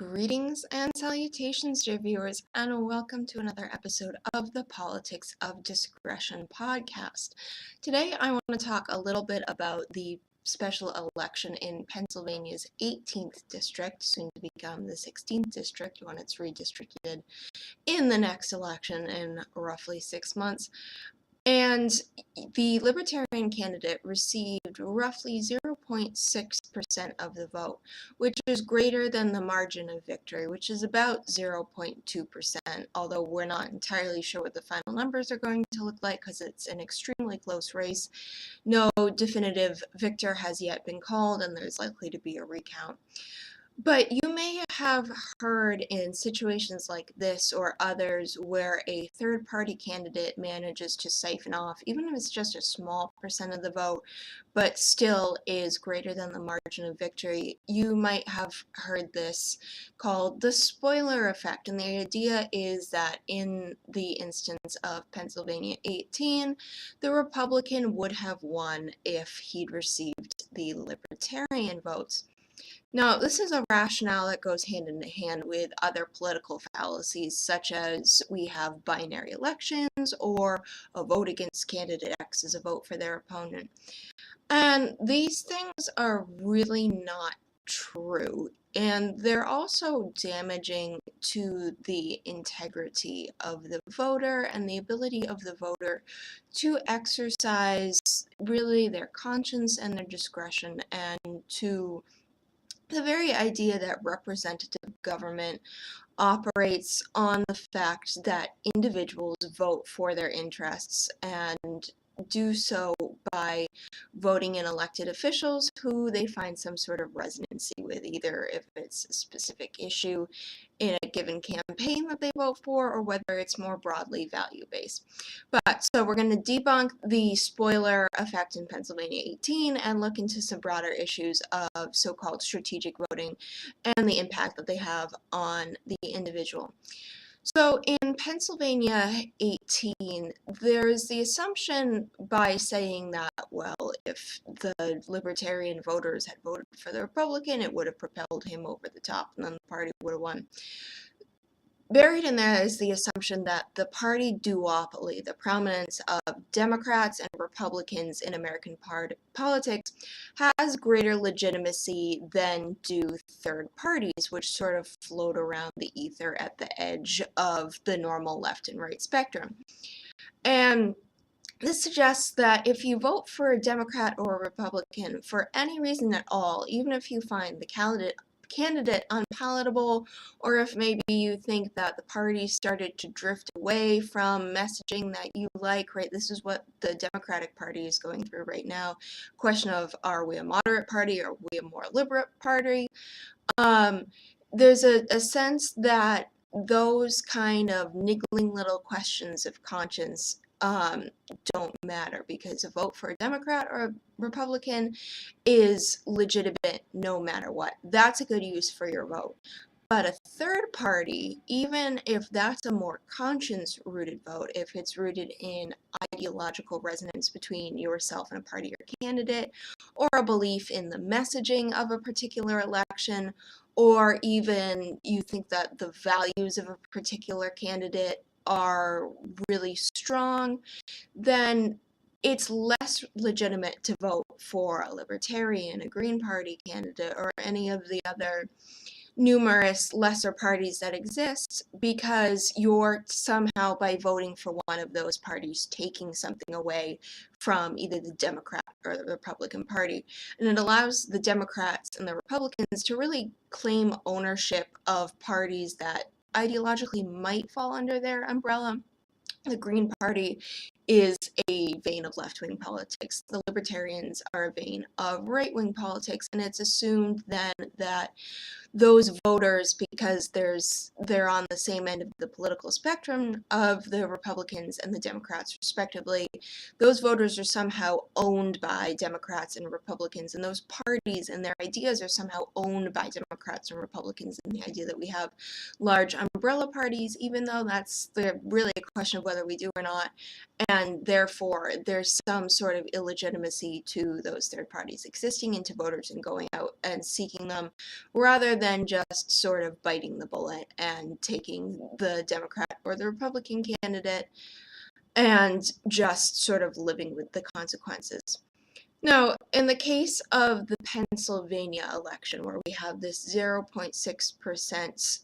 Greetings and salutations, dear viewers, and welcome to another episode of the Politics of Discretion podcast. Today, I want to talk a little bit about the special election in Pennsylvania's 18th district, soon to become the 16th district when it's redistricted in the next election in roughly 6 months. And the Libertarian candidate received roughly 0.6% of the vote, which is greater than the margin of victory, which is about 0.2%, although we're not entirely sure what the final numbers are going to look like because it's an extremely close race. No definitive victor has yet been called, and there's likely to be a recount. But you may have heard in situations like this or others where a third-party candidate manages to siphon off, even if it's just a small percent of the vote, but still is greater than the margin of victory. You might have heard this called the spoiler effect, and the idea is that in the instance of Pennsylvania 18, the Republican would have won if he'd received the Libertarian votes. Now, this is a rationale that goes hand in hand with other political fallacies, such as we have binary elections or a vote against candidate X is a vote for their opponent. And these things are really not true, and they're also damaging to the integrity of the voter and the ability of the voter to exercise really their conscience and their discretion, and to the very idea that representative government operates on the fact that individuals vote for their interests and do so by voting in elected officials who they find some sort of resonancy with, either if it's a specific issue in a given campaign that they vote for or whether it's more broadly value-based. So we're going to debunk the spoiler effect in Pennsylvania 18 and look into some broader issues of so-called strategic voting and the impact that they have on the individual. So in Pennsylvania 18, there's the assumption by saying that, well, if the Libertarian voters had voted for the Republican, it would have propelled him over the top and then the party would have won. Buried in there is the assumption that the party duopoly, the prominence of Democrats and Republicans in American politics, has greater legitimacy than do third parties, which sort of float around the ether at the edge of the normal left and right spectrum. And this suggests that if you vote for a Democrat or a Republican for any reason at all, even if you find the candidate unpalatable, or if maybe you think that the party started to drift away from messaging that you like, right? This is what the Democratic Party is going through right now. Question of, are we a moderate party? Or are we a more liberal party? There's a sense that those kind of niggling little questions of conscience don't matter, because a vote for a Democrat or a Republican is legitimate no matter what. That's a good use for your vote. But a third party, even if that's a more conscience-rooted vote, if it's rooted in ideological resonance between yourself and a party or candidate, or a belief in the messaging of a particular election, or even you think that the values of a particular candidate are really strong, then it's less legitimate to vote for a Libertarian, a Green Party candidate, or any of the other numerous lesser parties that exist, because you're somehow, by voting for one of those parties, taking something away from either the Democrat or the Republican Party. And it allows the Democrats and the Republicans to really claim ownership of parties that ideologically might fall under their umbrella. The Green Party is a vein of left-wing politics. The Libertarians are a vein of right-wing politics, and it's assumed then that those voters, because they're on the same end of the political spectrum of the Republicans and the Democrats respectively, those voters are somehow owned by Democrats and Republicans, and those parties and their ideas are somehow owned by Democrats and Republicans, and the idea that we have large umbrella parties, even though that's really a question of whether we do or not, and therefore there's some sort of illegitimacy to those third parties existing, and to voters and going out and seeking them, rather than just sort of biting the bullet and taking the Democrat or the Republican candidate and just sort of living with the consequences. Now, in the case of the Pennsylvania election, where we have this 0.6%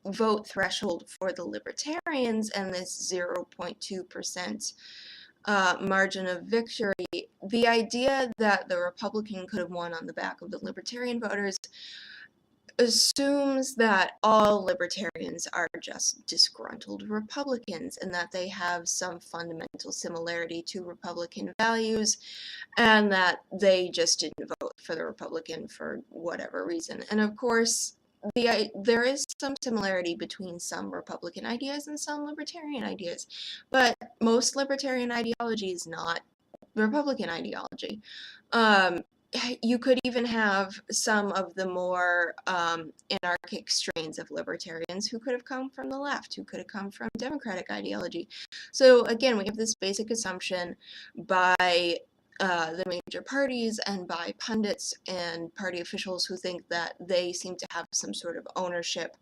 vote threshold for the Libertarians and this 0.2% margin of victory, the idea that the Republican could have won on the back of the Libertarian voters assumes that all libertarians are just disgruntled Republicans and that they have some fundamental similarity to Republican values and that they just didn't vote for the Republican for whatever reason. And of course, there is some similarity between some Republican ideas and some libertarian ideas, but most libertarian ideology is not Republican ideology. You could even have some of the more anarchic strains of libertarians who could have come from the left, who could have come from Democratic ideology. So again, we have this basic assumption by the major parties and by pundits and party officials who think that they seem to have some sort of ownership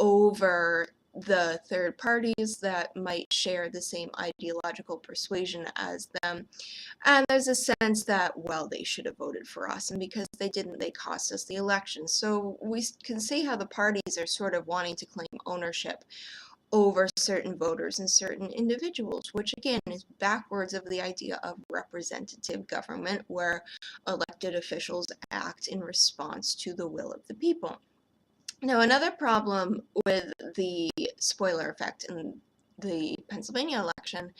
over the third parties that might share the same ideological persuasion as them. And there's a sense that, well, they should have voted for us, and because they didn't, they cost us the election. So we can see how the parties are sort of wanting to claim ownership over certain voters and certain individuals, which again is backwards of the idea of representative government, where elected officials act in response to the will of the people. Now, another problem with the spoiler effect in the Pennsylvania election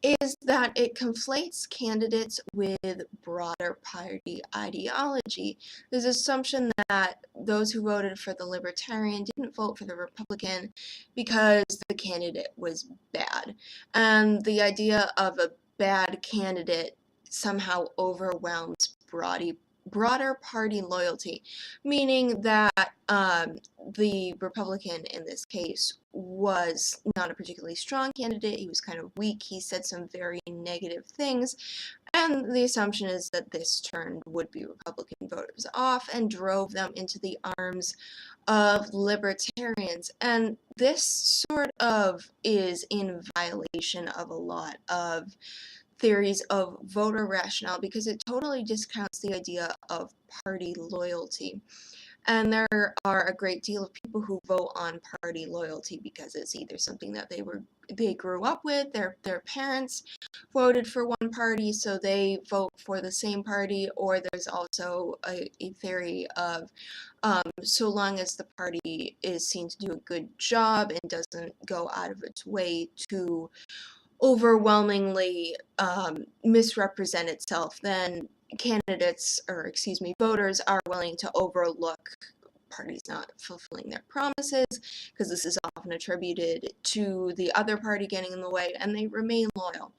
is that it conflates candidates with broader party ideology. There's an assumption that those who voted for the Libertarian didn't vote for the Republican because the candidate was bad. And the idea of a bad candidate somehow overwhelms broader party loyalty, meaning that the Republican in this case was not a particularly strong candidate. He was kind of weak. He said some very negative things. And the assumption is that this turned would-be Republican voters off and drove them into the arms of libertarians. And this sort of is in violation of a lot of theories of voter rationale because it totally discounts the idea of party loyalty. And there are a great deal of people who vote on party loyalty because it's either something that they grew up with, their parents voted for one party, so they vote for the same party, or there's also a theory of so long as the party is seen to do a good job and doesn't go out of its way to overwhelmingly misrepresent itself, then voters are willing to overlook parties not fulfilling their promises, because this is often attributed to the other party getting in the way, and they remain loyal.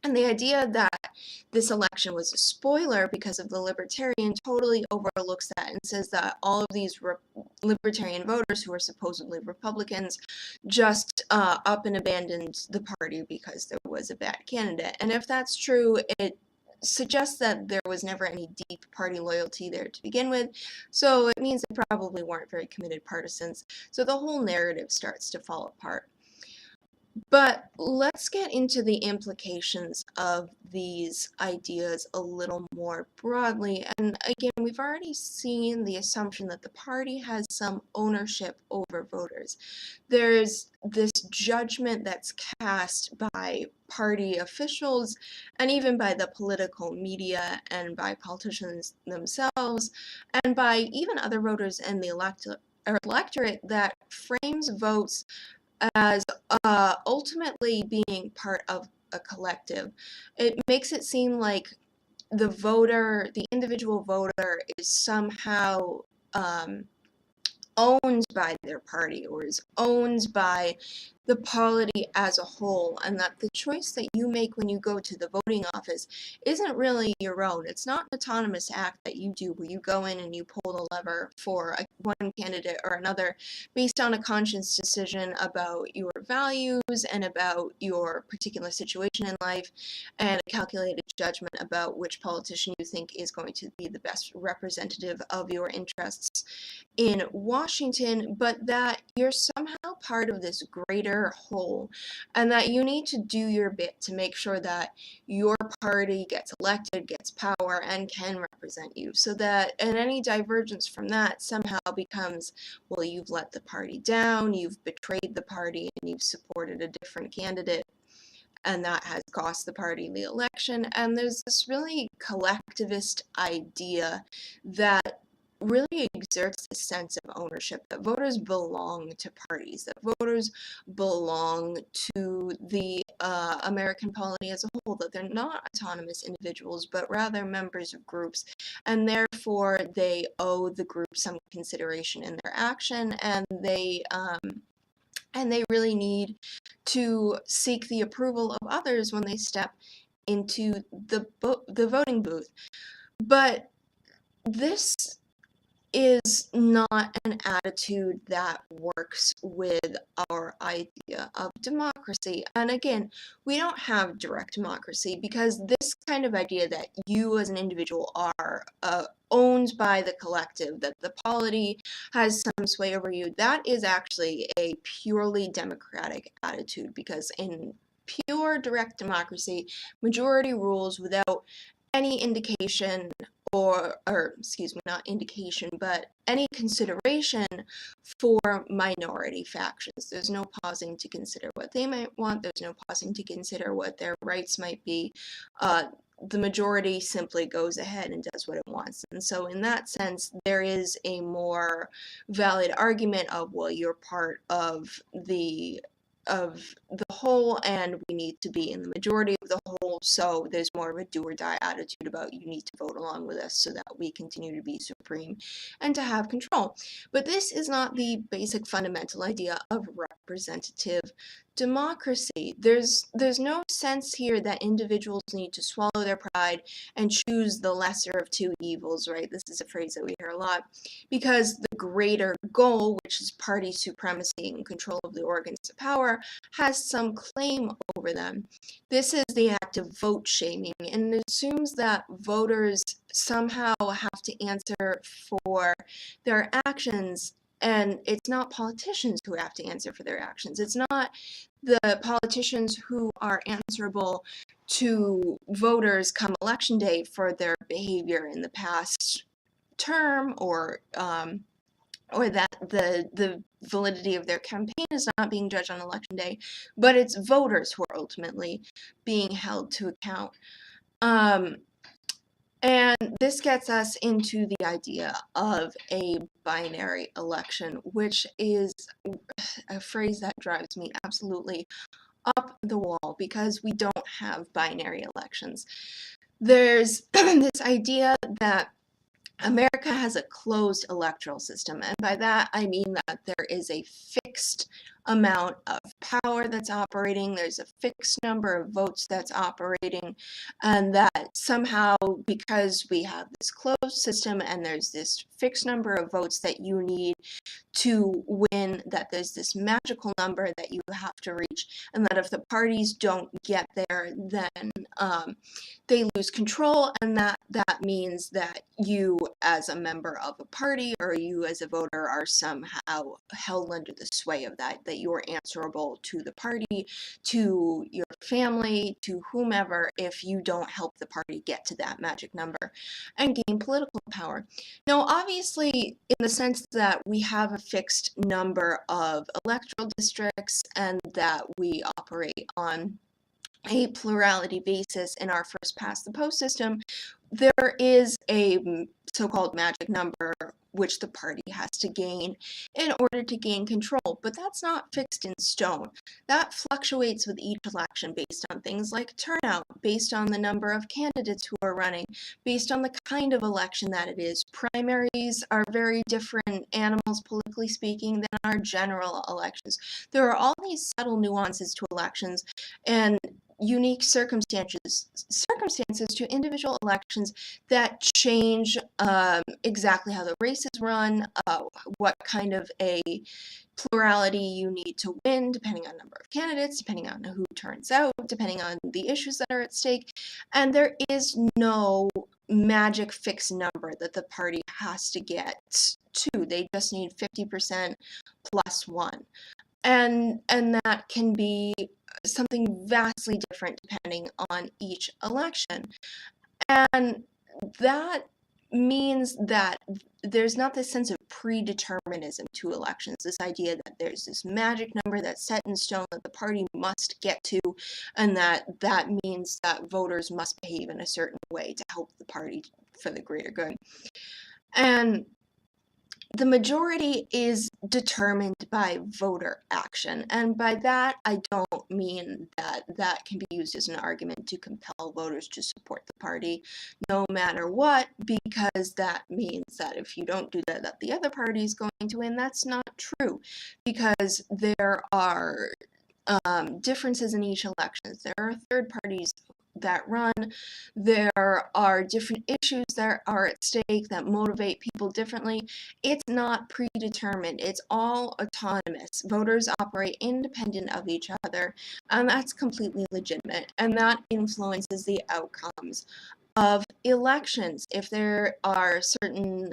And the idea that this election was a spoiler because of the Libertarian totally overlooks that and says that all of these Libertarian voters who are supposedly Republicans just up and abandoned the party because there was a bad candidate. And if that's true, it suggests that there was never any deep party loyalty there to begin with, so it means they probably weren't very committed partisans. So the whole narrative starts to fall apart. But let's get into the implications of these ideas a little more broadly. And again, we've already seen the assumption that the party has some ownership over voters. There's this judgment that's cast by party officials and even by the political media and by politicians themselves and by even other voters in the electorate that frames votes as ultimately being part of a collective. It makes it seem like the individual voter is somehow owned by their party or is owned by the polity as a whole, and that the choice that you make when you go to the voting office isn't really your own. It's not an autonomous act that you do where you go in and you pull the lever for one candidate or another based on a conscious decision about your values and about your particular situation in life and a calculated judgment about which politician you think is going to be the best representative of your interests in Washington, but that you're somehow part of this greater whole, and that you need to do your bit to make sure that your party gets elected, gets power, and can represent you, so that and any divergence from that somehow becomes, well, you've let the party down, you've betrayed the party, and you've supported a different candidate, and that has cost the party the election. And there's this really collectivist idea that really exerts a sense of ownership, that voters belong to parties, that voters belong to the American polity as a whole, that they're not autonomous individuals, but rather members of groups, and therefore they owe the group some consideration in their action, and they really need to seek the approval of others when they step into the voting booth. But this is not an attitude that works with our idea of democracy. And again, we don't have direct democracy because this kind of idea that you as an individual are owned by the collective, that the polity has some sway over you, that is actually a purely democratic attitude, because in pure direct democracy, majority rules without any indication or excuse me, not indication, but any consideration for minority factions. There's no pausing to consider what they might want. There's no pausing to consider what their rights might be. The majority simply goes ahead and does what it wants. And so in that sense, there is a more valid argument of, well, you're part of the whole, and we need to be in the majority of the whole, so there's more of a do or die attitude about you need to vote along with us so that we continue to be supreme and to have control. But this is not the basic fundamental idea of representative democracy. There's no sense here that individuals need to swallow their pride and choose the lesser of two evils, right? This is a phrase that we hear a lot, because the greater goal, which is party supremacy and control of the organs of power, has some claim over them. This is the act of vote shaming, and it assumes that voters somehow have to answer for their actions, and it's not politicians who have to answer for their actions. It's not the politicians who are answerable to voters come election day for their behavior in the past term, or that the validity of their campaign is not being judged on election day, but it's voters who are ultimately being held to account. And this gets us into the idea of a binary election, which is a phrase that drives me absolutely up the wall, because we don't have binary elections. There's this idea that America has a closed electoral system, and by that I mean that there is a fixed amount of power that's operating, there's a fixed number of votes that's operating, and that somehow, because we have this closed system and there's this fixed number of votes that you need to win, that there's this magical number that you have to reach, and that if the parties don't get there, then they lose control, and that means that you as a member of a party or you as a voter are somehow held under the sway of that you're answerable to the party, to your family, to whomever, if you don't help the party get to that magic number and gain political power. Now, obviously, in the sense that we have a fixed number of electoral districts and that we operate on a plurality basis in our first past the post system, there is a so-called magic number which the party has to gain in order to gain control, but that's not fixed in stone. That fluctuates with each election based on things like turnout, based on the number of candidates who are running, based on the kind of election that it is. Primaries are very different animals, politically speaking, than our general elections. There are all these subtle nuances to elections and unique circumstances to individual elections that change exactly how the race is run, what kind of a plurality you need to win, depending on number of candidates, depending on who turns out, depending on the issues that are at stake. And there is no magic fixed number that the party has to get to. They just need 50% plus one. And that can be something vastly different depending on each election. And that means that there's not this sense of predeterminism to elections, this idea that there's this magic number that's set in stone that the party must get to, and that means that voters must behave in a certain way to help the party for the greater good. And the majority is determined by voter action, and by that I don't mean that can be used as an argument to compel voters to support the party no matter what, because that means that if you don't do that, that the other party is going to win. That's not true, because there are differences in each election. There are third parties that run. There are different issues that are at stake that motivate people differently. It's not predetermined. It's all autonomous. Voters operate independent of each other, and that's completely legitimate. And that influences the outcomes of elections. If there are certain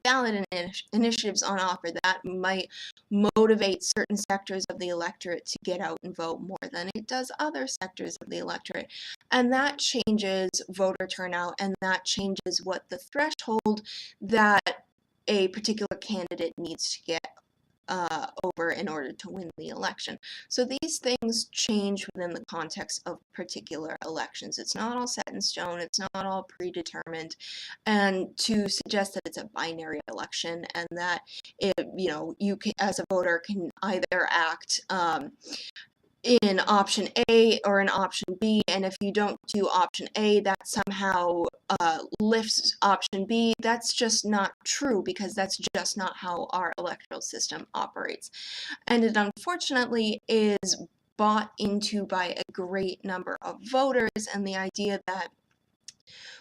ballot initiatives on offer that might motivate certain sectors of the electorate to get out and vote more than it does other sectors of the electorate. And that changes voter turnout, and that changes what the threshold that a particular candidate needs to get over in order to win the election. So these things change within the context of particular elections. It's not all set in stone. It's not all predetermined. And to suggest that it's a binary election and that you can, as a voter, can either act in option A or in option B, and if you don't do option A, that somehow lifts option B. That's just not true, because that's just not how our electoral system operates. And it unfortunately is bought into by a great number of voters, and the idea that,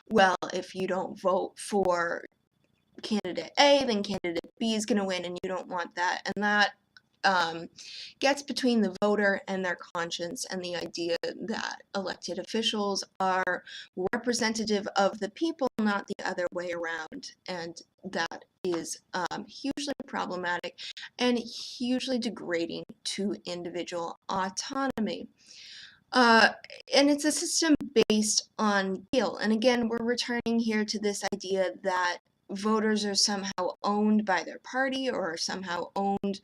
well, if you don't vote for candidate A, then candidate B is going to win, and you don't want that. And that gets between the voter and their conscience, and the idea that elected officials are representative of the people, not the other way around. And that is hugely problematic and hugely degrading to individual autonomy. And it's a system based on guilt. And again, we're returning here to this idea that voters are somehow owned by their party or somehow owned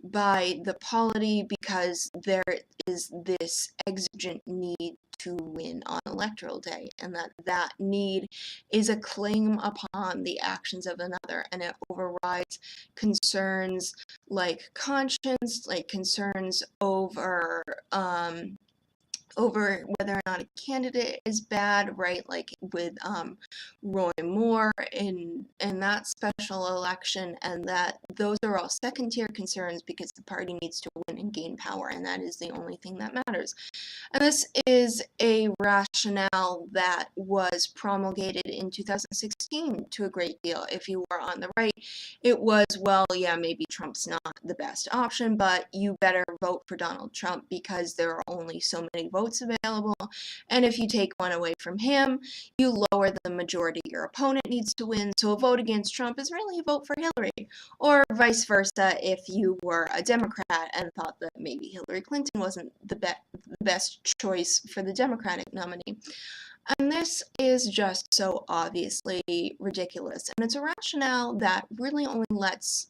by the polity because there is this exigent need to win on electoral day, and that need is a claim upon the actions of another, and it overrides concerns like conscience, like concerns over whether or not a candidate is bad, right? Like with Roy Moore in that special election, and that those are all second-tier concerns because the party needs to win and gain power, and that is the only thing that matters. And this is a rationale that was promulgated in 2016 to a great deal. If you were on the right, it was, well, yeah, maybe Trump's not the best option, but you better vote for Donald Trump because there are only so many votes available, and if you take one away from him, you lower the majority your opponent needs to win, so a vote against Trump is really a vote for Hillary. Or vice versa, if you were a Democrat and thought that maybe Hillary Clinton wasn't the best choice for the Democratic nominee. And this is just so obviously ridiculous, and it's a rationale that really only lets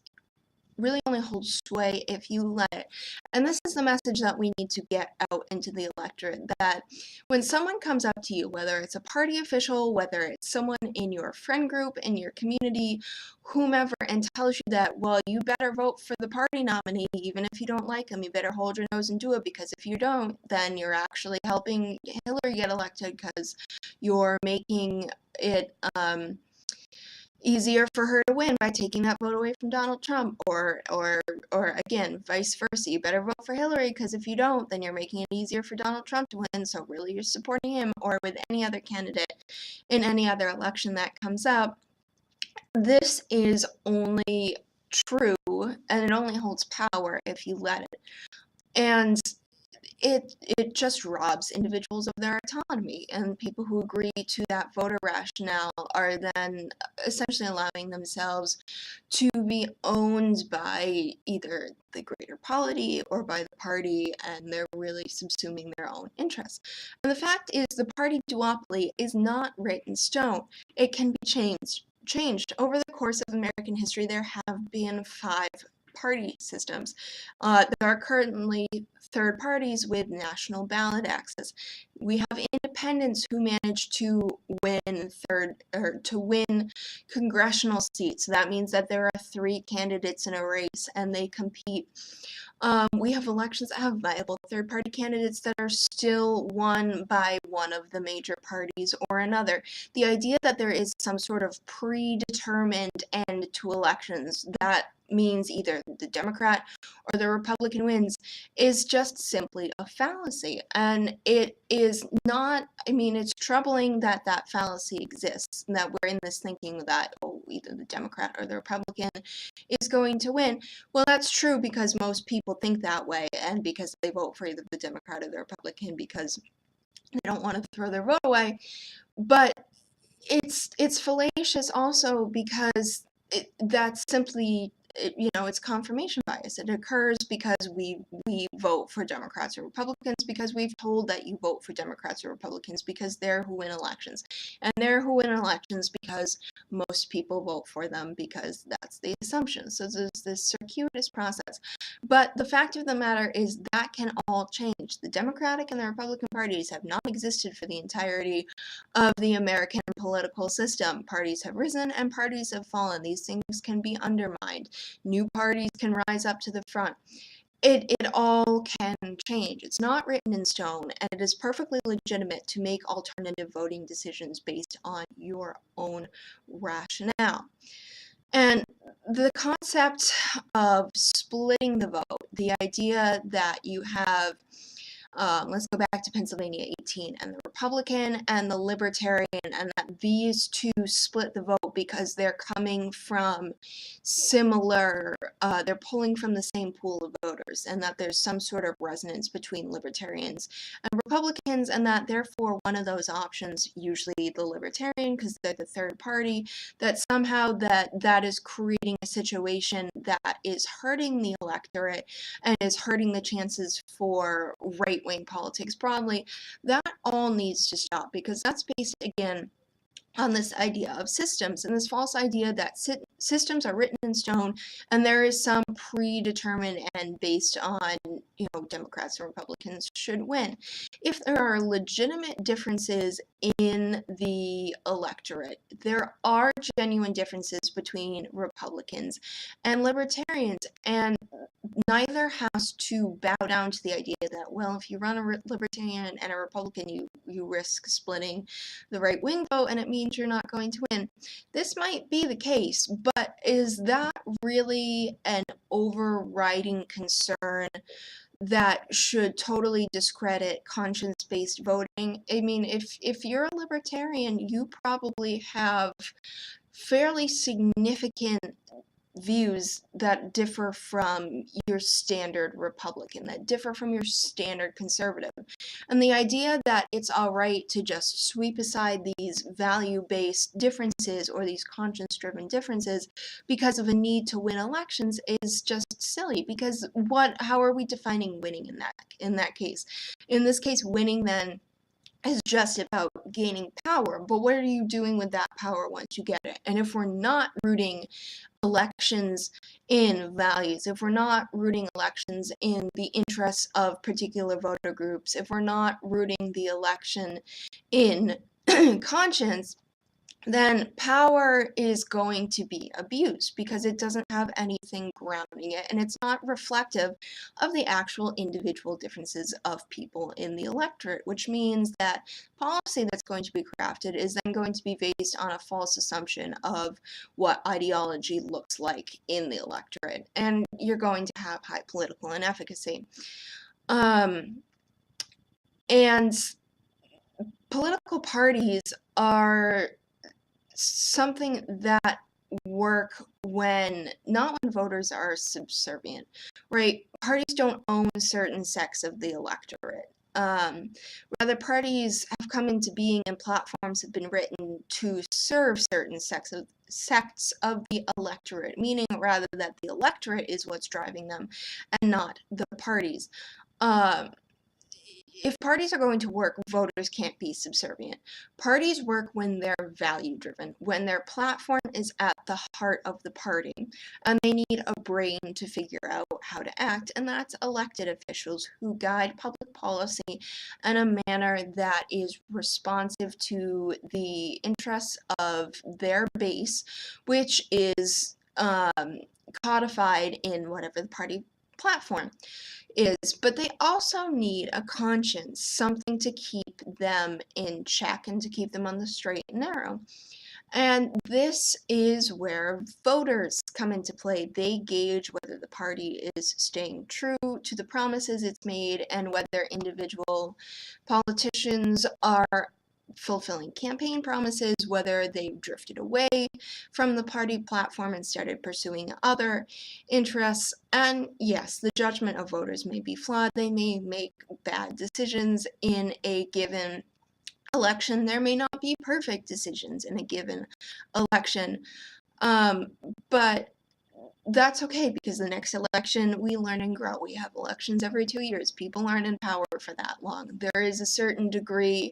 really only holds sway if you let it. And this is the message that we need to get out into the electorate, that when someone comes up to you, whether it's a party official, whether it's someone in your friend group, in your community, whomever, and tells you that, well, you better vote for the party nominee, even if you don't like him, you better hold your nose and do it, because if you don't, then you're actually helping Hillary get elected, because you're making it easier for her to win by taking that vote away from Donald Trump, or again, vice versa. You better vote for Hillary, because if you don't, then you're making it easier for Donald Trump to win, so really you're supporting him, or with any other candidate in any other election that comes up. This is only true, and it only holds power if you let it. And it just robs individuals of their autonomy, and people who agree to that voter rationale are then essentially allowing themselves to be owned by either the greater polity or by the party, and they're really subsuming their own interests. And the fact is, the party duopoly is not written in stone. It can be changed. Over the course of American history, there have been 5 party systems. There are currently third parties with national ballot access. We have independents who manage to win congressional seats. So that means that there are 3 candidates in a race and they compete. We have elections that have viable third-party candidates that are still won by one of the major parties or another. The idea that there is some sort of predetermined end to elections that means either the Democrat or the Republican wins is just simply a fallacy. And it is not, I mean, it's troubling that that fallacy exists, and that we're in this thinking that, oh, either the Democrat or the Republican is going to win. Well, that's true because most people think that way, and because they vote for either the Democrat or the Republican because they don't want to throw their vote away. But it's fallacious also because that's simply, it's confirmation bias. It occurs because we vote for Democrats or Republicans because we've told that you vote for Democrats or Republicans because they're who win elections. And they're who win elections because most people vote for them because that's the assumption. So there's this circuitous process. But the fact of the matter is that can all change. The Democratic and the Republican parties have not existed for the entirety of the American political system. Parties have risen and parties have fallen. These things can be undermined. New parties can rise up to the front. It all can change. It's not written in stone, and it is perfectly legitimate to make alternative voting decisions based on your own rationale. And the concept of splitting the vote, the idea that you have, let's go back to Pennsylvania 18, and the Republican and the Libertarian, and that these two split the vote because they're coming from similar, they're pulling from the same pool of voters, and that there's some sort of resonance between Libertarians and Republicans, and that therefore one of those options, usually the Libertarian because they're the third party, that somehow that is creating a situation that is hurting the electorate and is hurting the chances for right-wing politics broadly. That all needs to stop, because that's based, again, on this idea of systems and this false idea that systems are written in stone and there is some predetermined end based on, Democrats and Republicans should win. If there are legitimate differences in the electorate, there are genuine differences between Republicans and Libertarians, and neither has to bow down to the idea that, well, if you run a Libertarian and a Republican, you risk splitting the right-wing vote, and it means you're not going to win. This might be the case, but is that really an overriding concern that should totally discredit conscience-based voting? I mean, if you're a Libertarian, you probably have fairly significant views that differ from your standard Republican, that differ from your standard conservative. And the idea that it's all right to just sweep aside these value-based differences or these conscience-driven differences because of a need to win elections is just silly, because how are we defining winning in that case? In this case, winning then is just about gaining power, but what are you doing with that power once you get it? And if we're not rooting elections in values, if we're not rooting elections in the interests of particular voter groups, if we're not rooting the election in conscience, then power is going to be abused because it doesn't have anything grounding it, and it's not reflective of the actual individual differences of people in the electorate, which means that policy that's going to be crafted is then going to be based on a false assumption of what ideology looks like in the electorate, and you're going to have high political inefficacy. And political parties are something that work not when voters are subservient, right? Parties don't own certain sects of the electorate. Rather, parties have come into being and platforms have been written to serve certain sects of the electorate, meaning rather that the electorate is what's driving them and not the parties. Um, if parties are going to work, voters can't be subservient. Parties work when they're value driven, when their platform is at the heart of the party, and they need a brain to figure out how to act, and that's elected officials who guide public policy in a manner that is responsive to the interests of their base, which is codified in whatever the party platform is, but they also need a conscience, something to keep them in check and to keep them on the straight and narrow. And this is where voters come into play. They gauge whether the party is staying true to the promises it's made and whether individual politicians are fulfilling campaign promises, whether they've drifted away from the party platform and started pursuing other interests. And yes, the judgment of voters may be flawed. They may make bad decisions in a given election. There may not be perfect decisions in a given election, but that's okay because the next election we learn and grow. We have elections every 2 years. People aren't in power for that long. There is a certain degree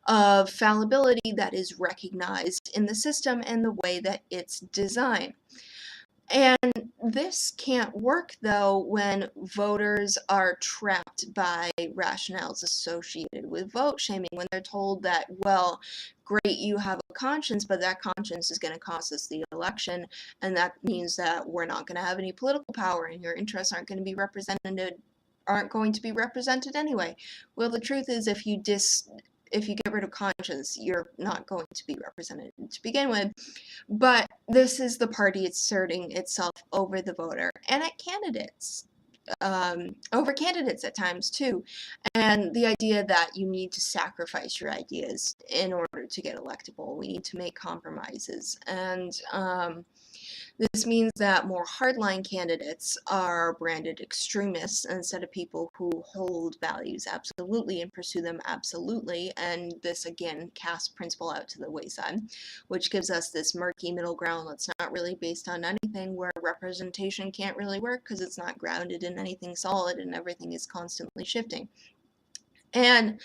of fallibility that is recognized in the system and the way that it's designed. And this can't work, though, when voters are trapped by rationales associated with vote shaming, when they're told that, well, great, you have a conscience, but that conscience is going to cost us the election, and that means that we're not going to have any political power, and your interests aren't going to be represented anyway. Well, the truth is, if you get rid of conscience, you're not going to be represented to begin with. But this is the party asserting itself over the voter and at candidates, over candidates at times too. And the idea that you need to sacrifice your ideas in order to get electable, we need to make compromises. And this means that more hardline candidates are branded extremists instead of people who hold values absolutely and pursue them absolutely. And this again casts principle out to the wayside, which gives us this murky middle ground that's not really based on anything, where representation can't really work because it's not grounded in anything solid and everything is constantly shifting. And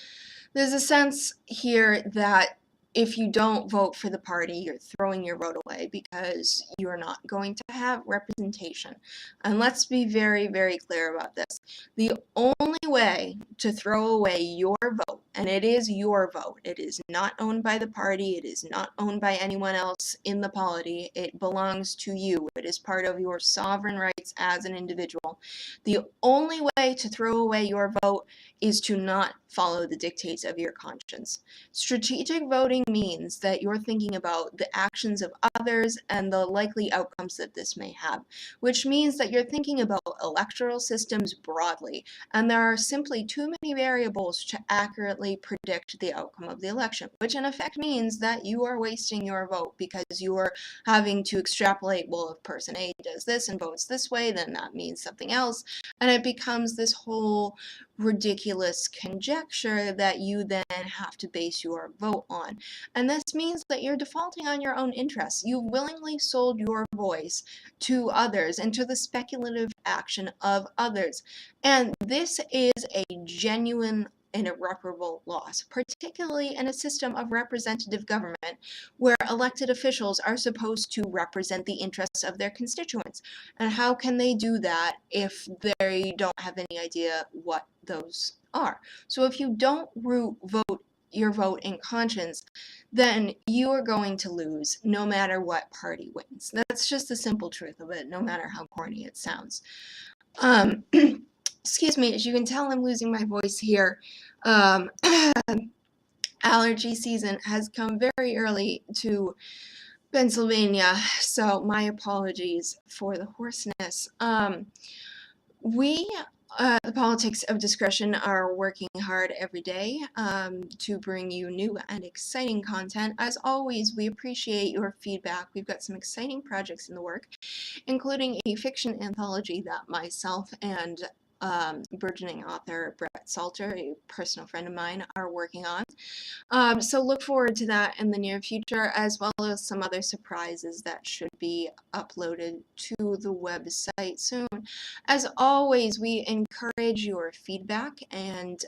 there's a sense here that if you don't vote for the party, you're throwing your vote away because you're not going to have representation. And let's be very, very clear about this. The only way to throw away your vote, and it is your vote, it is not owned by the party, it is not owned by anyone else in the polity, it belongs to you. It is part of your sovereign rights as an individual. The only way to throw away your vote is to not follow the dictates of your conscience. Strategic voting means that you're thinking about the actions of others and the likely outcomes that this may have, which means that you're thinking about electoral systems broadly, and there are simply too many variables to accurately predict the outcome of the election, which in effect means that you are wasting your vote because you are having to extrapolate, well, if person A does this and votes this way, then that means something else, and it becomes this whole ridiculous conjecture that you then have to base your vote on. And this means that you're defaulting on your own interests. You've willingly sold your voice to others and to the speculative action of others. And this is a genuine an irreparable loss, particularly in a system of representative government where elected officials are supposed to represent the interests of their constituents. And how can they do that if they don't have any idea what those are? So if you don't vote your vote in conscience, then you are going to lose no matter what party wins. That's just the simple truth of it, no matter how corny it sounds. Excuse me, as you can tell, I'm losing my voice here. Um, Allergy season has come very early to Pennsylvania, so my apologies for the hoarseness. We, the Politics of Discretion, are working hard every day to bring you new and exciting content. As always, we appreciate your feedback. We've got some exciting projects in the work, including a fiction anthology that myself and burgeoning author Brett Salter, a personal friend of mine, are working on. So look forward to that in the near future, as well as some other surprises that should be uploaded to the website soon. As always, we encourage your feedback and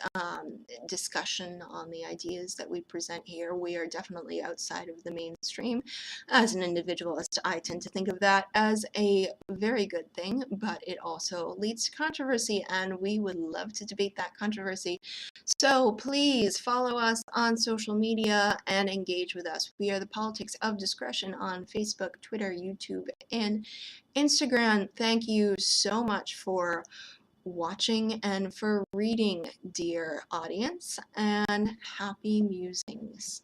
discussion on the ideas that we present here. We are definitely outside of the mainstream. As an individualist, I tend to think of that as a very good thing, but it also leads to controversy, and we would love to debate that controversy. So please follow us on social media and engage with us. We are the Politics of Discretion on Facebook, Twitter, YouTube, and Instagram. Thank you so much for watching and for reading, dear audience, and happy musings.